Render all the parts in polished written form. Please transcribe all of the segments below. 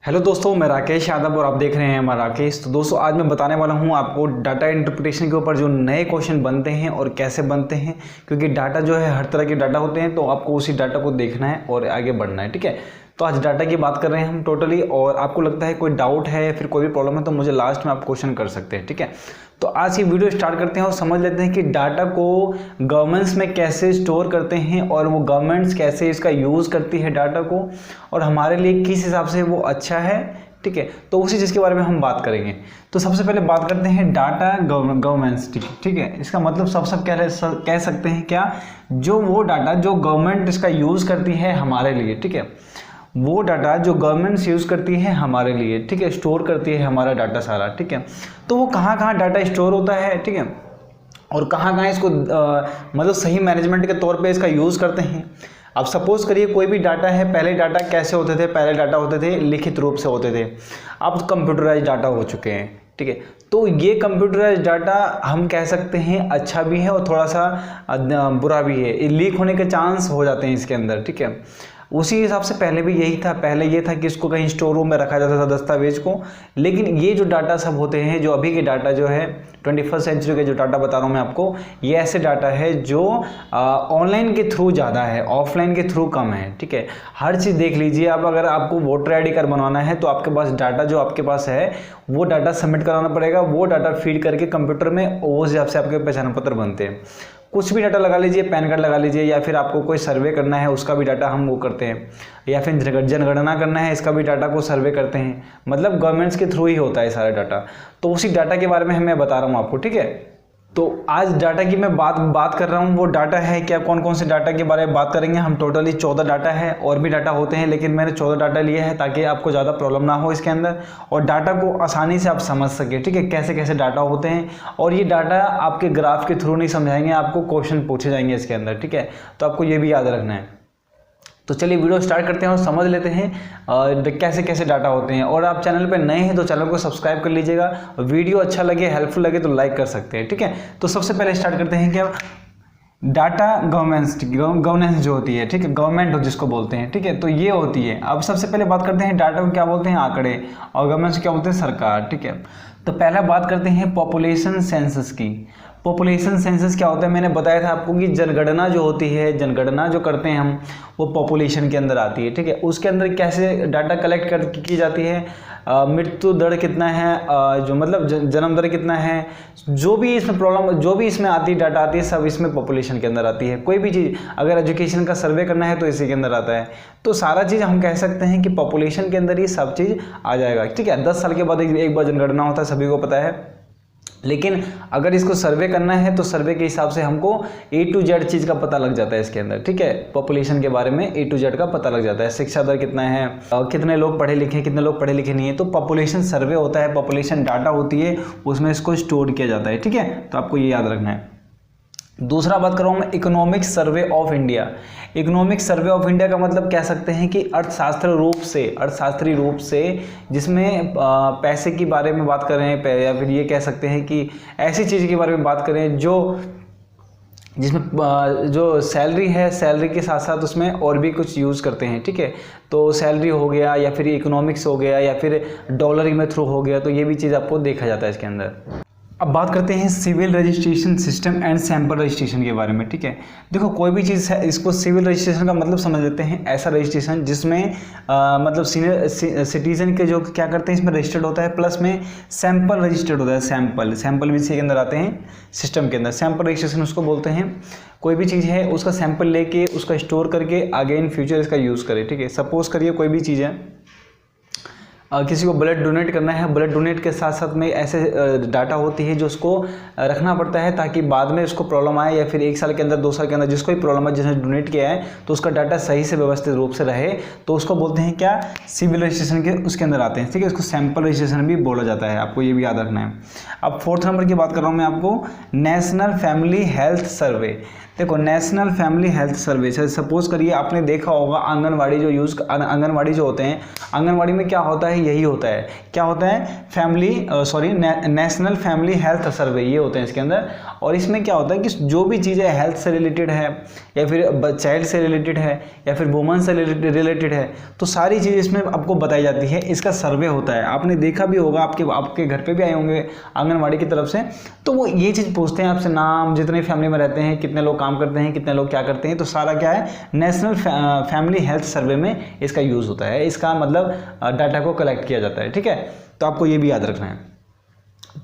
Hello दोस्तों, मैं राकेश यादव और आप देख रहे हैं हमारा राकेश। तो दोस्तों, आज मैं बताने वाला हूं आपको डाटा इंटरप्रिटेशन के ऊपर जो नए क्वेश्चन बनते हैं और कैसे बनते हैं, क्योंकि डाटा जो है हर तरह के डाटा होते हैं, तो आपको उसी डाटा को देखना है और आगे बढ़ना है। ठीक है, तो आज डाटा की बात कर रहे हैं हम टोटली, और आपको लगता है कोई डाउट है या फिर कोई भी प्रॉब्लम है तो मुझे लास्ट में आप क्वेश्चन कर सकते हैं। ठीक है, तो आज की वीडियो स्टार्ट करते हैं और समझ लेते हैं कि डाटा को गवर्नमेंट्स में कैसे स्टोर करते हैं और वो गवर्नमेंट्स कैसे इसका यूज़ करती है डाटा को, और हमारे लिए किस हिसाब से वो अच्छा है। ठीक है, तो उसी चीज़ के बारे में हम बात करेंगे। तो सबसे पहले बात करते हैं डाटा गवर्नेंस। ठीक है, इसका मतलब सब कह सकते हैं क्या, जो वो डाटा जो गवर्नमेंट इसका यूज़ करती है हमारे लिए। ठीक है, वो डाटा जो गवर्नमेंट्स यूज़ करती है हमारे लिए, ठीक है, स्टोर करती है हमारा डाटा सारा। ठीक है, तो वो कहाँ कहाँ डाटा स्टोर होता है, ठीक है, और कहाँ कहाँ इसको मतलब सही मैनेजमेंट के तौर पे इसका यूज़ करते हैं। अब सपोज करिए कोई भी डाटा है, पहले डाटा कैसे होते थे, पहले डाटा होते थे लिखित रूप से होते थे, अब कंप्यूटराइज डाटा हो चुके हैं। ठीक है, तो ये कंप्यूटराइज डाटा हम कह सकते हैं अच्छा भी है और थोड़ा सा बुरा भी है, लीक होने के चांस हो जाते हैं इसके अंदर। ठीक है, उसी हिसाब से पहले भी यही था, पहले ये था कि इसको कहीं स्टोर रूम में रखा जाता था दस्तावेज को, लेकिन ये जो डाटा सब होते हैं, जो अभी के डाटा जो है 21st सेंचुरी के जो डाटा बता रहा हूँ मैं आपको, ये ऐसे डाटा है जो ऑनलाइन के थ्रू ज़्यादा है, ऑफलाइन के थ्रू कम है। ठीक है, हर चीज़ देख लीजिए आप, अगर आपको वोटर आई डी कार्ड बनवाना है तो आपके पास डाटा जो आपके पास है वो डाटा सबमिट कराना पड़ेगा, वो डाटा फीड करके कंप्यूटर में उस हिसाब से आपके पहचान पत्र बनते हैं। कुछ भी डाटा लगा लीजिए, पैन कार्ड लगा लीजिए, या फिर आपको कोई सर्वे करना है उसका भी डाटा हम वो करते हैं, या फिर जनगणना करना है इसका भी डाटा को सर्वे करते हैं, मतलब गवर्नमेंट्स के थ्रू ही होता है सारा डाटा। तो उसी डाटा के बारे में मैं बता रहा हूँ आपको। ठीक है, तो आज डाटा की मैं बात कर रहा हूँ, वो डाटा है क्या, कौन कौन से डाटा के बारे में बात करेंगे हम। टोटली 14 डाटा है, और भी डाटा होते हैं, लेकिन मैंने 14 डाटा लिए हैं ताकि आपको ज़्यादा प्रॉब्लम ना हो इसके अंदर, और डाटा को आसानी से आप समझ सके। ठीक है, कैसे कैसे डाटा होते हैं, और ये डाटा आपके ग्राफ के थ्रू नहीं समझाएंगे, आपको क्वेश्चन पूछे जाएंगे इसके अंदर। ठीक है, तो आपको ये भी याद रखना है। तो चलिए वीडियो स्टार्ट करते हैं और समझ लेते हैं कैसे कैसे डाटा होते हैं। और आप चैनल पे नए हैं तो चैनल को सब्सक्राइब कर लीजिएगा, वीडियो अच्छा लगे, हेल्पफुल लगे तो लाइक कर सकते हैं। ठीक है, तो सबसे पहले स्टार्ट करते हैं क्या, डाटा गवर्नेंस जो होती है, ठीक है, गवर्नमेंट जिसको बोलते हैं। ठीक है, तो ये होती है। अब सबसे पहले बात करते हैं डाटा को क्या बोलते हैं, आंकड़े, और गवर्नमेंट क्या बोलते हैं, सरकार। ठीक है, तो पहला बात करते हैं पॉपुलेशन सेंसस की। पॉपुलेशन सेंसस क्या होता है, मैंने बताया था आपको कि जनगणना जो होती है, जनगणना जो करते हैं हम, वो पॉपुलेशन के अंदर आती है। ठीक है, उसके अंदर कैसे डाटा कलेक्ट की जाती है, मृत्यु दर कितना है, जो मतलब जन्म दर कितना है, जो भी इसमें प्रॉब्लम, जो भी इसमें आती है डाटा आती है, सब इसमें पॉपुलेशन के अंदर आती है। कोई भी चीज़ अगर एजुकेशन का सर्वे करना है तो इसी के अंदर आता है। तो सारा चीज़ हम कह सकते हैं कि पॉपुलेशन के अंदर ही सब चीज़ आ जाएगा। ठीक है, 10 साल के बाद एक बार जनगणना होता है, सभी को पता है, लेकिन अगर इसको सर्वे करना है तो सर्वे के हिसाब से हमको A to Z चीज़ का पता लग जाता है इसके अंदर। ठीक है, पॉपुलेशन के बारे में A to Z का पता लग जाता है, शिक्षा दर कितना है, कितने लोग पढ़े लिखे, कितने लोग पढ़े लिखे नहीं है। तो पॉपुलेशन सर्वे होता है, पॉपुलेशन डाटा होती है, उसमें इसको स्टोर किया जाता है। ठीक है, तो आपको ये याद रखना है। दूसरा बात कर रहा हूँ मैं, economic survey of India. Economic survey of India का मतलब कह सकते हैं कि अर्थशास्त्री रूप से जिसमें पैसे के बारे में बात कर रहे हैं, या फिर ये कह सकते हैं कि ऐसी चीज़ के बारे में बात करें जिसमें जो सैलरी है, सैलरी के साथ साथ उसमें और भी कुछ यूज़ करते हैं। ठीक है, तो सैलरी हो गया, या फिर इकोनॉमिक्स हो गया, या फिर डॉलर में थ्रू हो गया, तो ये भी चीज़ आपको देखा जाता है इसके अंदर। अब बात करते हैं civil registration system and sample registration के बारे में। ठीक है, देखो कोई भी चीज़ है, इसको सिविल रजिस्ट्रेशन का मतलब समझ लेते हैं ऐसा रजिस्ट्रेशन जिसमें मतलब सीनियर सिटीजन के जो क्या करते हैं इसमें रजिस्टर्ड होता है, प्लस में सैंपल रजिस्टर्ड होता है। सैंपल भी इसी के अंदर आते हैं सिस्टम के अंदर। सैंपल रजिस्ट्रेशन उसको बोलते हैं, कोई भी चीज़ है उसका सैंपल लेके उसका स्टोर करके आगे इन फ्यूचर इसका यूज़ करें। ठीक है, सपोज करिए कोई भी चीज़ है, किसी को ब्लड डोनेट करना है, ब्लड डोनेट के साथ साथ में ऐसे डाटा होती है जो उसको रखना पड़ता है ताकि बाद में उसको प्रॉब्लम आए, या फिर 1 साल के अंदर 2 साल के अंदर जिसको भी प्रॉब्लम है, जिसने डोनेट किया है, तो उसका डाटा सही से व्यवस्थित रूप से रहे, तो उसको बोलते हैं क्या, सिविल रजिस्ट्रेशन के उसके अंदर आते हैं। ठीक है, उसको सैंपल रजिस्ट्रेशन भी बोला जाता है, आपको ये भी याद रखना है। अब 4th नंबर की बात कर रहा हूँ मैं आपको, नेशनल फैमिली हेल्थ सर्वे। देखो national family health survey, suppose करिए आपने देखा होगा आंगनवाड़ी जो होते हैं, आंगनवाड़ी में क्या होता है, यही होता है, क्या होता है, नेशनल फैमिली हेल्थ सर्वे, ये होते हैं इसके अंदर। और इसमें क्या होता है कि जो भी चीज़ें हेल्थ से रिलेटेड है या फिर चाइल्ड से रिलेटेड है या फिर वुमन से रिलेटेड है, तो सारी चीज़ें इसमें आपको बताई जाती है, इसका सर्वे होता है। आपने देखा भी होगा, आपके घर पे भी आए होंगे आंगनवाड़ी की तरफ से, तो वो ये चीज़ पूछते हैं आपसे, नाम, जितने फैमिली में रहते हैं, कितने लोग काम करते हैं, कितने लोग क्या करते हैं, तो सारा क्या है, नेशनल फैमिली हेल्थ सर्वे में इसका यूज़ होता है, इसका मतलब डाटा को कलेक्ट किया जाता है। ठीक है, तो आपको ये भी याद रखना है।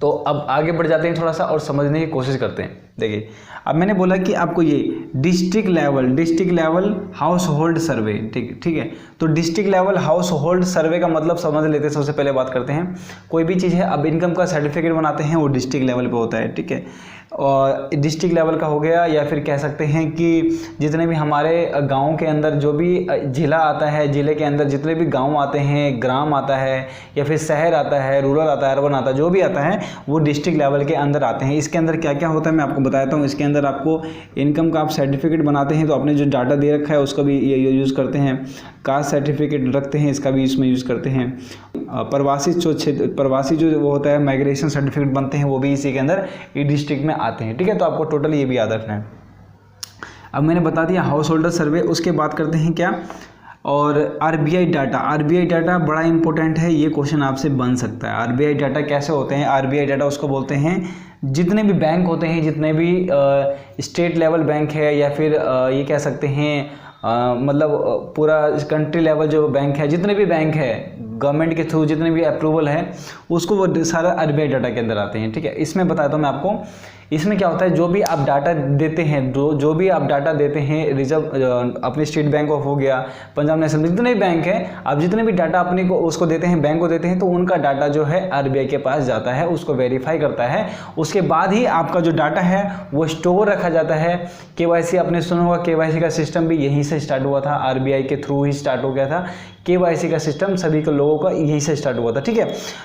तो अब आगे बढ़ जाते हैं थोड़ा सा और समझने की कोशिश करते हैं। देखिए, अब मैंने बोला कि आपको ये डिस्ट्रिक्ट लेवल हाउस होल्ड सर्वे, ठीक है। तो डिस्ट्रिक्ट लेवल हाउस होल्ड सर्वे का मतलब समझ लेते हैं। सबसे पहले बात करते हैं, कोई भी चीज़ है, अब इनकम का सर्टिफिकेट बनाते हैं, वो डिस्ट्रिक्ट लेवल पे होता है। ठीक है, और डिस्ट्रिक्ट लेवल का हो गया, या फिर कह सकते हैं कि जितने भी हमारे गांव के अंदर जो भी जिला आता है, जिले के अंदर जितने भी गांव आते हैं, ग्राम आता है, या फिर शहर आता है, रूरल आता है, अर्बन आता है, जो भी आता है वो डिस्ट्रिक्ट लेवल के अंदर आते हैं। इसके अंदर क्या क्या होता है मैं आपको बताता हूँ। इसके अंदर आपको इनकम का आप सर्टिफिकेट बनाते हैं, तो आपने जो डाटा दे रखा है उसका भी ये यूज़ करते हैं। कास्ट सर्टिफिकेट रखते हैं, इसका भी इसमें यूज़ करते हैं। प्रवासी जो वो होता है, माइग्रेशन सर्टिफिकेट बनते हैं, वो भी इसी के अंदर ई डिस्ट्रिक्ट में आते हैं। ठीक है, तो आपको टोटल ये भी याद रखना है। अब मैंने बता दिया हाउस होल्डर सर्वे, उसके बात करते हैं क्या, और आरबीआई डाटा बड़ा इंपॉर्टेंट है, ये क्वेश्चन आपसे बन सकता है। आरबीआई डाटा कैसे होते हैं, आरबीआई डाटा उसको बोलते हैं जितने भी बैंक होते हैं, जितने भी स्टेट लेवल बैंक है, या फिर ये कह सकते हैं मतलब पूरा कंट्री लेवल जो बैंक है, जितने भी बैंक है गवर्नमेंट के थ्रू, जितने भी अप्रूवल है, उसको वो सारा आरबीआई डाटा के अंदर आते हैं। ठीक है, इसमें बताता हूँ मैं आपको। इसमें क्या होता है, जो भी आप डाटा देते हैं, जो भी आप डाटा देते हैं, रिजर्व अपने स्टेट बैंक ऑफ हो गया, पंजाब नेशनल, जितने भी बैंक है, आप जितने भी डाटा अपने को उसको देते हैं, बैंक को देते हैं, तो उनका डाटा जो है आरबीआई के पास जाता है, उसको वेरीफाई करता है। उसके बाद ही आपका जो डाटा है वो स्टोर रखा जाता है। केवाईसी आपने सुना होगा, केवाईसी का सिस्टम भी यहीं से स्टार्ट हुआ था, आरबीआई के थ्रू ही स्टार्ट हो गया था। केवाईसी का सिस्टम सभी के लोगों का यहीं से स्टार्ट हुआ था। ठीक है,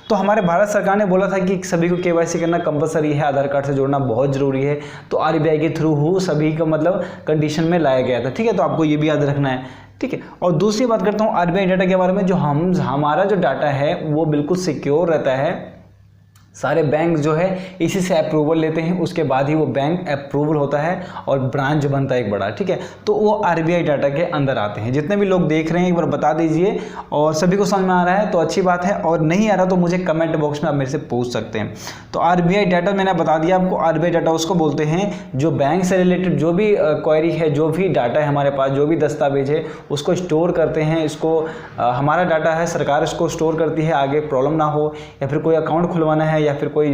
तो हमारे भारत सरकार ने बोला था कि सभी को केवाईसी करना कंपलसरी है, आधार कार्ड से जोड़ना बहुत जरूरी है, तो आरबीआई के थ्रू हो सभी का मतलब कंडीशन में लाया गया था। ठीक है, तो आपको ये भी याद रखना है। ठीक है, और दूसरी बात करता हूँ आरबीआई डाटा के बारे में, जो हमारा जो डाटा है वो बिल्कुल सिक्योर रहता है। सारे बैंक जो है इसी से अप्रूवल लेते हैं, उसके बाद ही वो बैंक अप्रूवल होता है और ब्रांच बनता है एक बड़ा। ठीक है, तो वो आरबीआई डाटा के अंदर आते हैं। जितने भी लोग देख रहे हैं एक बार बता दीजिए, और सभी को समझ में आ रहा है तो अच्छी बात है, और नहीं आ रहा तो मुझे कमेंट बॉक्स में आप मेरे से पूछ सकते हैं। तो आरबीआई डाटा मैंने बता दिया आपको। आरबीआई डाटा उसको बोलते हैं जो बैंक से रिलेटेड जो भी क्वेरी है, जो भी डाटा है हमारे पास, जो भी दस्तावेज है, उसको स्टोर करते हैं। इसको हमारा डाटा है, सरकार इसको स्टोर करती है, आगे प्रॉब्लम ना हो, या फिर कोई अकाउंट खुलवाना है, या फिर कोई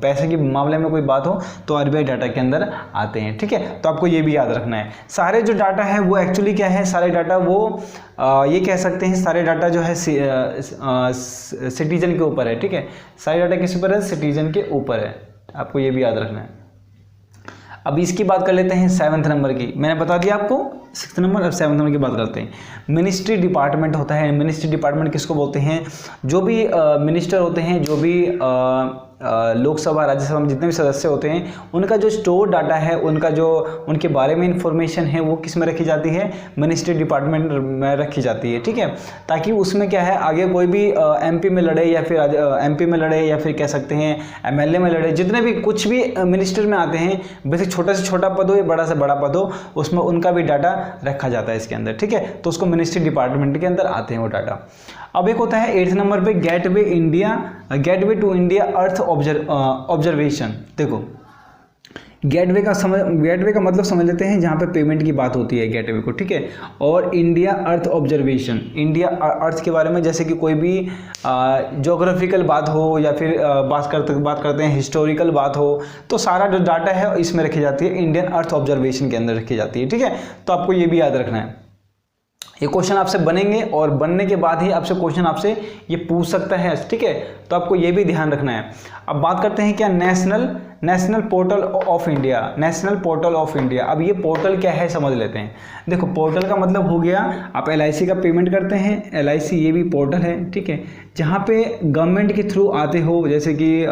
पैसे के मामले में कोई बात हो, तो आरबीआई डाटा के अंदर आते हैं। ठीक है, तो आपको ये भी याद रखना है। सारे जो डाटा है वो एक्चुअली क्या है, सारे डाटा वो ये कह सकते हैं, सारे डाटा जो है सिटीजन के ऊपर है। ठीक है, सारे डाटा किस ऊपर है, सिटीजन के ऊपर है, आपको ये भी याद रखना है। अब इसकी बात कर लेते हैं 7वें नंबर की। मैंने बता दिया आपको 6th नंबर, अब 7वें नंबर की बात करते हैं। मिनिस्ट्री डिपार्टमेंट होता है। मिनिस्ट्री डिपार्टमेंट किसको बोलते हैं, जो भी मिनिस्टर होते हैं, जो भी लोकसभा राज्यसभा में जितने भी सदस्य होते हैं, उनका जो स्टोर डाटा है, उनका जो उनके बारे में इंफॉर्मेशन है, वो किस में रखी जाती है, मिनिस्ट्री डिपार्टमेंट में रखी जाती है। ठीक है, ताकि उसमें क्या है, आगे कोई भी एमपी में लड़े, या फिर एमपी में लड़े, या फिर कह सकते हैं एमएलए में लड़े, जितने भी कुछ भी मिनिस्टर में आते हैं, बेसिक छोटा से छोटा पद हो या बड़ा से बड़ा पद हो, उसमें उनका भी डाटा रखा जाता है इसके अंदर। ठीक है, तो उसको मिनिस्ट्री डिपार्टमेंट के अंदर आते हैं वो डाटा। अब एक होता है 8th नंबर पे gateway to India earth observation. देखो, गेटवे का मतलब समझ लेते हैं, जहाँ पे पेमेंट की बात होती है गेटवे को। ठीक है, और इंडिया अर्थ ऑब्जर्वेशन, इंडिया अर्थ के बारे में, जैसे कि कोई भी ज्योग्राफिकल बात हो, या फिर बात करते हैं हिस्टोरिकल बात हो, तो सारा जो डाटा है इसमें रखी जाती है, इंडियन अर्थ ऑब्जर्वेशन के अंदर रखी जाती है। ठीक है, तो आपको ये भी याद रखना है। ये क्वेश्चन आपसे बनेंगे, और बनने के बाद ही आपसे क्वेश्चन आपसे ये पूछ सकता है। ठीक है, तो आपको ये भी ध्यान रखना है। अब बात करते हैं क्या, national portal of India. National portal of India, अब ये पोर्टल क्या है समझ लेते हैं। देखो, पोर्टल का मतलब हो गया, आप एलआईसी का पेमेंट करते हैं, एलआईसी ये भी पोर्टल है। ठीक है, जहाँ पे गवर्नमेंट के थ्रू आते हो, जैसे कि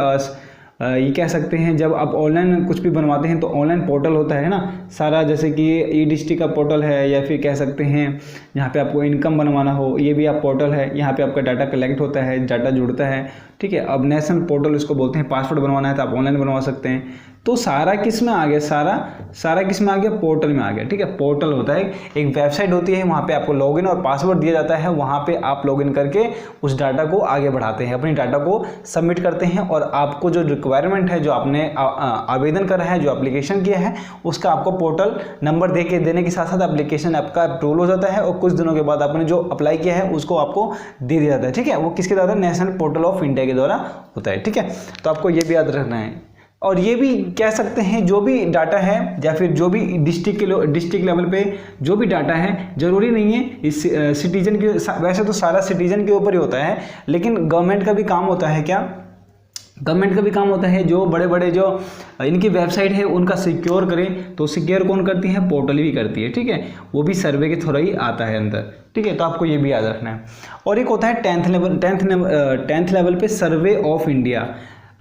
ये कह सकते हैं जब आप ऑनलाइन कुछ भी बनवाते हैं तो ऑनलाइन पोर्टल होता है ना सारा, जैसे कि ई डिस्ट्रिक्ट का पोर्टल है, या फिर कह सकते हैं यहाँ पे आपको इनकम बनवाना हो, ये भी आप पोर्टल है, यहाँ पे आपका डाटा कलेक्ट होता है, डाटा जुड़ता है, ठीक है। अब नेशनल पोर्टल इसको बोलते हैं। पासवर्ड बनवाना है तो आप ऑनलाइन बनवा सकते हैं। तो सारा किस में आ गया, सारा किस में आ गया, पोर्टल में आ गया, ठीक है। पोर्टल होता है, एक वेबसाइट होती है, वहाँ पे आपको लॉगिन और पासवर्ड दिया जाता है, वहाँ पे आप लॉगिन करके उस डाटा को आगे बढ़ाते हैं, अपनी डाटा को सबमिट करते हैं, और आपको जो रिक्वायरमेंट है, जो आपने आवेदन करा है, जो एप्लीकेशन किया है, उसका आपको पोर्टल नंबर देने के साथ साथ एप्लीकेशन आपका अप्रूवल हो जाता है, और कुछ दिनों के बाद आपने जो अप्लाई किया है उसको आपको दे दिया जाता है, ठीक है। वो किसके द्वारा, नेशनल पोर्टल ऑफ इंडिया के द्वारा होता है, ठीक है। तो आपको ये भी याद रखना है। और ये भी कह सकते हैं जो भी डाटा है, या फिर जो भी डिस्ट्रिक्ट लेवल पे जो भी डाटा है, जरूरी नहीं है इस सिटीजन के, वैसे तो सारा सिटीजन के ऊपर ही होता है, लेकिन गवर्नमेंट का भी काम होता है। क्या गवर्नमेंट का भी काम होता है, जो बड़े बड़े जो इनकी वेबसाइट है उनका सिक्योर करें, तो सिक्योर कौन करती है, पोर्टल भी करती है, ठीक है। वो भी सर्वे के थ्रू ही आता है अंदर, ठीक है। तो आपको ये भी याद रखना है। और एक होता है 10th लेवल पे survey of India.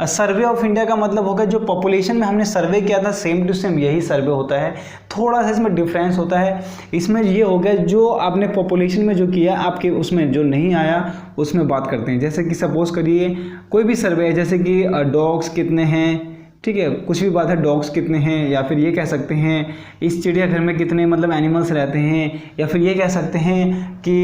Survey of India का मतलब होगा जो पॉपुलेशन में हमने सर्वे किया था, सेम टू सेम यही सर्वे होता है, थोड़ा सा इसमें डिफरेंस होता है। इसमें ये हो गया जो आपने पॉपुलेशन में जो किया, आपके उसमें जो नहीं आया उसमें बात करते हैं। जैसे कि सपोज करिए कोई भी सर्वे है, जैसे कि डॉग्स कितने हैं, ठीक है, कुछ भी बात है, डॉग्स कितने हैं, या फिर ये कह सकते हैं इस चिड़ियाघर में कितने मतलब एनिमल्स रहते हैं, या फिर ये कह सकते हैं कि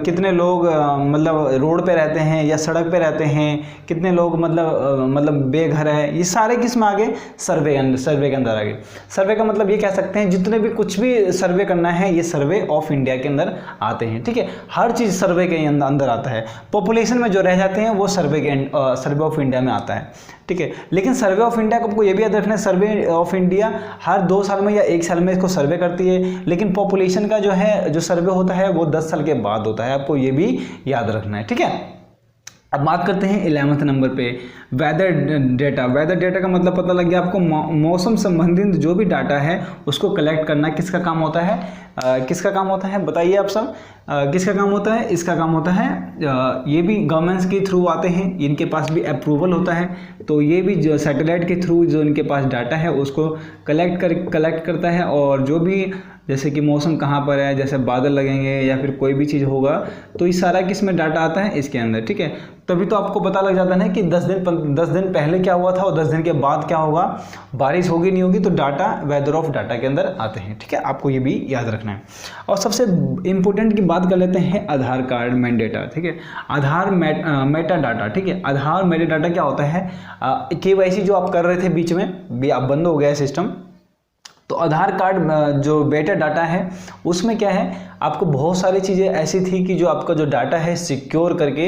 कितने लोग मतलब रोड पे रहते हैं या सड़क पे रहते हैं, कितने लोग मतलब बेघर है। ये सारे किस में आ गए, सर्वे के अंदर आ गए। सर्वे का मतलब ये कह सकते हैं जितने भी कुछ भी सर्वे करना है, ये सर्वे ऑफ इंडिया के अंदर आते हैं, ठीक है। हर चीज़ सर्वे के अंदर आता है। पॉपुलेशन में जो रह जाते हैं वो सर्वे ऑफ इंडिया में आता है, ठीक है। लेकिन सर्वे ऑफ इंडिया को आपको ये भी याद रखना है, सर्वे ऑफ इंडिया हर 2 साल में या 1 साल में इसको सर्वे करती है, लेकिन पॉपुलेशन का जो है जो सर्वे होता है वो 10 साल के बाद होता है। आपको ये भी याद रखना है, ठीक है। अब बात करते हैं 11वें नंबर पे, वेदर डेटा। वेदर डेटा का मतलब पता लग गया आपको, मौसम संबंधित जो भी डाटा है उसको कलेक्ट करना किसका काम होता है, किसका काम होता है बताइए आप सब, किसका काम होता है, इसका काम होता है। ये भी गवर्नमेंट्स के थ्रू आते हैं, इनके पास भी अप्रूवल होता है, तो ये भी जो सैटेलाइट के थ्रू जो इनके पास डाटा है उसको कलेक्ट करता है। और जो भी जैसे कि मौसम कहाँ पर है, जैसे बादल लगेंगे या फिर कोई भी चीज़ होगा, तो ये सारा किस में डाटा आता है, इसके अंदर, ठीक है। तभी तो आपको पता लग जाता है कि 10 दिन पहले क्या हुआ था और 10 दिन के बाद क्या होगा, बारिश होगी नहीं होगी, तो डाटा वेदर ऑफ डाटा के अंदर आते हैं, ठीक है। आपको ये भी याद रखना है। और सबसे इम्पोर्टेंट की बात कर लेते हैं आधार कार्ड मेन डेटा, ठीक है। आधार मेटा डाटा, ठीक है। आधार मेटा डाटा क्या होता है, KYC जो आप कर रहे थे बीच में भी आप बंद हो गया है सिस्टम, तो आधार कार्ड जो बेटा डाटा है उसमें क्या है, आपको बहुत सारी चीज़ें ऐसी थी कि जो आपका जो डाटा है सिक्योर करके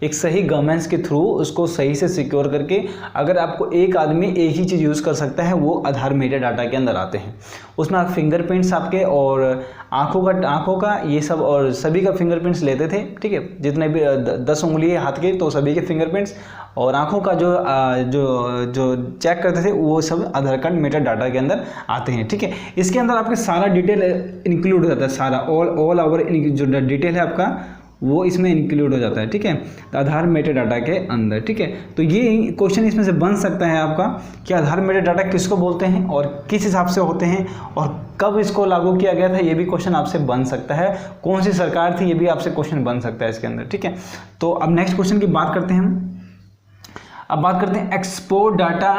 एक सही गवर्नमेंट्स के थ्रू उसको सही से सिक्योर करके, अगर आपको एक आदमी एक ही चीज़ यूज़ कर सकता है, वो आधार मेटा डाटा के अंदर आते हैं। उसमें आप फिंगरप्रिंट्स आपके और आँखों का ये सब और सभी का फिंगरप्रिंट्स लेते थे, ठीक है। जितने भी 10 उंगली है हाथ के, तो सभी के फिंगरप्रिंट्स और आँखों का जो चेक करते थे, वो सब आधार कार्ड मेटा डाटा के अंदर आते हैं, ठीक है। इसके अंदर आपके सारा डिटेल इंक्लूड हो जाता है, सारा ऑल ओवर जो डिटेल है आपका वो इसमें इंक्लूड हो जाता है, ठीक है, आधार मेटा डाटा के अंदर, ठीक है। तो ये क्वेश्चन इसमें से बन सकता है आपका कि आधार मेटा डाटा किसको बोलते हैं और किस हिसाब से होते हैं और कब इसको लागू किया गया था, ये भी क्वेश्चन आपसे बन सकता है। कौन सी सरकार थी, ये भी आपसे क्वेश्चन बन सकता है इसके अंदर, ठीक है। तो अब नेक्स्ट क्वेश्चन की बात करते हैं हम। अब बात करते हैं एक्सपोर्ट डाटा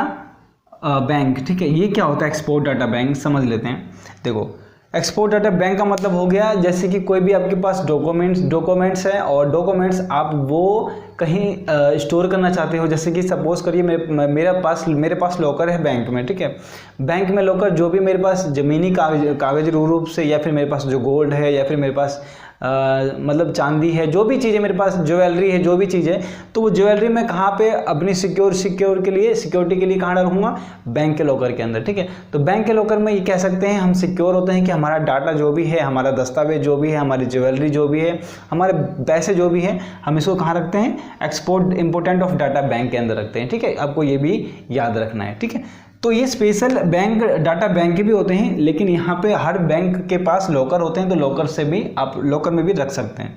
बैंक, ठीक है। ये क्या होता है एक्सपोर्ट डाटा बैंक, समझ लेते हैं। देखो, एक्सपोर्ट डाटा बैंक का मतलब हो गया जैसे कि कोई भी आपके पास डॉक्यूमेंट्स है और डॉक्यूमेंट्स आप वो कहीं स्टोर करना चाहते हो। जैसे कि सपोज करिए मेरे पास लॉकर है बैंक में, ठीक है। बैंक में लॉकर, जो भी मेरे पास ज़मीनी कागज रूप से, या फिर मेरे पास जो गोल्ड है, या फिर मेरे पास मतलब चांदी है, जो भी चीज़ें मेरे पास, ज्वेलरी है, जो भी चीज़ है, तो वो ज्वेलरी मैं कहाँ पे अपनी सिक्योरिटी के लिए कहाँ रखूँगा, बैंक के लॉकर के अंदर, ठीक है। तो बैंक के लॉकर में ये कह सकते हैं हम सिक्योर होते हैं कि हमारा डाटा जो भी है, हमारा दस्तावेज जो भी है, हमारी ज्वेलरी जो भी है, हमारे पैसे जो भी है, हम इसको कहाँ रखते हैं, export important of data bank के अंदर रखते हैं, ठीक है। आपको ये भी याद रखना है, ठीक है। तो ये स्पेशल बैंक डाटा बैंक के भी होते हैं, लेकिन यहाँ पे हर बैंक के पास लॉकर होते हैं, तो लॉकर में भी रख सकते हैं।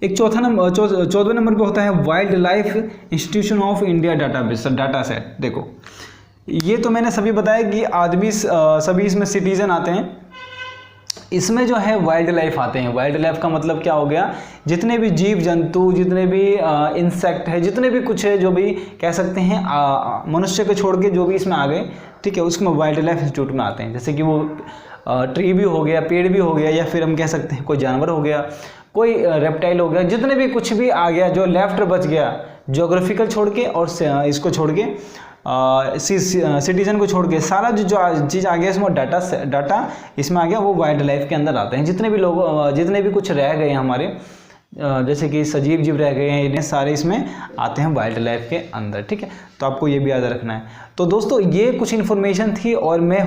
एक चौथा नंबर 14वें नंबर पे होता है wild life institution of India database data set. देखो ये तो मैंने सभी बताया कि आदमी सभी इसमें सिटीजन आते हैं, इसमें जो है वाइल्ड लाइफ आते हैं। वाइल्ड लाइफ का मतलब क्या हो गया, जितने भी जीव जंतु, जितने भी इंसेक्ट है, जितने भी कुछ है, जो भी कह सकते हैं मनुष्य को छोड़ के जो भी इसमें आ गए, ठीक है, उसमें वाइल्ड लाइफ इंस्टीट्यूट में आते हैं। जैसे कि वो ट्री भी हो गया, पेड़ भी हो गया, या फिर हम कह सकते हैं कोई जानवर हो गया, कोई रेप्टाइल हो गया, जितने भी कुछ भी आ गया जो लेफ्ट बच गया जोग्राफिकल छोड़ के और इसको छोड़ के सिटीजन को छोड़ के, सारा जो चीज़ आ गया इसमें डाटा इसमें आ गया, वो वाइल्ड लाइफ के अंदर आते हैं। जितने भी लोग, जितने भी कुछ रह गए हैं हमारे, जैसे कि सजीव जीव रह गए हैं, इन्हें सारे इसमें आते हैं वाइल्ड लाइफ के अंदर, ठीक है। तो आपको ये भी याद रखना है। तो दोस्तों ये कुछ इन्फॉर्मेशन थी, और मैं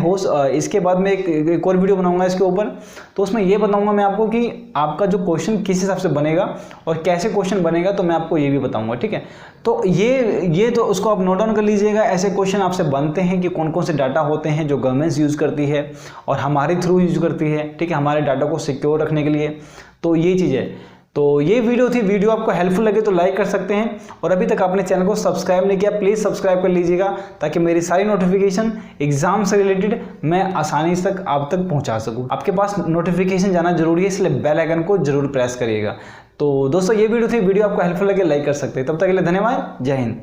इसके बाद में एक और वीडियो बनाऊंगा इसके ऊपर, तो उसमें ये बताऊंगा मैं आपको कि आपका जो क्वेश्चन किस हिसाब से बनेगा और कैसे क्वेश्चन बनेगा, तो मैं आपको ये भी बताऊंगा, ठीक है। तो ये तो उसको आप नोट डाउन कर लीजिएगा। ऐसे क्वेश्चन आपसे बनते हैं कि कौन कौन से डाटा होते हैं जो गवर्नमेंट्स यूज़ करती है और हमारे थ्रू यूज़ करती है, ठीक है, हमारे डाटा को सिक्योर रखने के लिए। तो ये चीज़ है। तो ये वीडियो थी, वीडियो आपको हेल्पफुल लगे तो लाइक कर सकते हैं, और अभी तक आपने चैनल को सब्सक्राइब नहीं किया प्लीज़ सब्सक्राइब कर लीजिएगा, ताकि मेरी सारी नोटिफिकेशन एग्जाम से रिलेटेड मैं आसानी से आप तक पहुंचा सकूं। आपके पास नोटिफिकेशन जाना जरूरी है, इसलिए बेल आइकन को जरूर प्रेस करिएगा। तो दोस्तों ये वीडियो थी, वीडियो आपको हेल्पफुल लगे लाइक कर सकते हैं। तब तक के लिए धन्यवाद, जय हिंद।